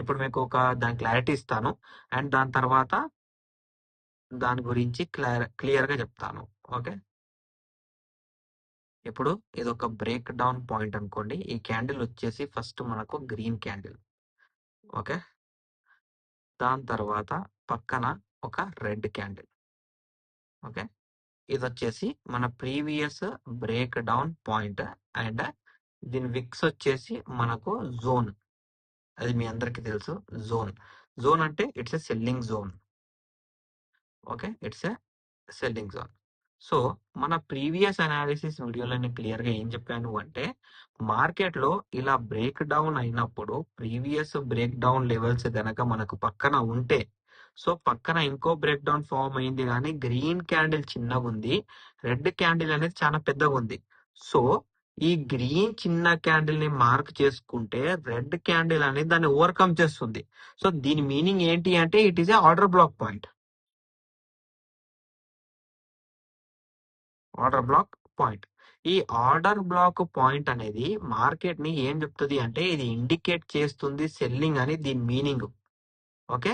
ఇప్పుడు మీకు దాని క్లారిటీ ఇస్తాను. అండ్ దాని తర్వాత దాని గురించి క్లియర్ గా చెప్తాను. ఓకే, ఇప్పుడు ఇదొక బ్రేక్ డౌన్ పాయింట్ అనుకోండి. ఈ క్యాండిల్ వచ్చేసి ఫస్ట్ మనకు గ్రీన్ క్యాండిల్. ఓకే, దాని తర్వాత పక్కన ఒక రెడ్ క్యాండిల్. ఓకే, ఇది వచ్చేసి మన previous break down point. And దీని విక్స్ వచ్చేసి మనకు జోన్. అది మీ అందరికి తెలుసు. జోన్ జోన్ అంటే it's a selling zone. Okay, it's a selling zone. So మన ప్రీవియస్ అనాలిసిస్ వీడియోలో నేను క్లియర్ గా ఏం చెప్పాను అంటే, మార్కెట్ లో ఇలా బ్రేక్ డౌన్ అయినప్పుడు ప్రీవియస్ బ్రేక్ డౌన్ లెవెల్స్ గనక మనకు పక్కన ఉంటే, సో పక్కన ఇంకో బ్రేక్ డౌన్ ఫామ్ అయింది, కానీ గ్రీన్ క్యాండిల్ చిన్నగా ఉంది, రెడ్ క్యాండిల్ అనేది చాలా పెద్దగా ఉంది. సో ఈ గ్రీన్ చిన్న క్యాండిల్ ని మార్క్ చేసుకుంటే రెడ్ క్యాండిల్ అనేది దాన్ని ఓవర్కమ్ చేస్తుంది. సో దీని మీనింగ్ ఏంటి అంటే, it is a order black point. Order black point. ఈ ఆర్డర్ బ్లాక్ పాయింట్ అనేది మార్కెట్ ని ఏం చెప్తుంది అంటే, ఇది ఇండికేట్ చేస్తుంది సెల్లింగ్ అని దీని మీనింగ్. ఓకే,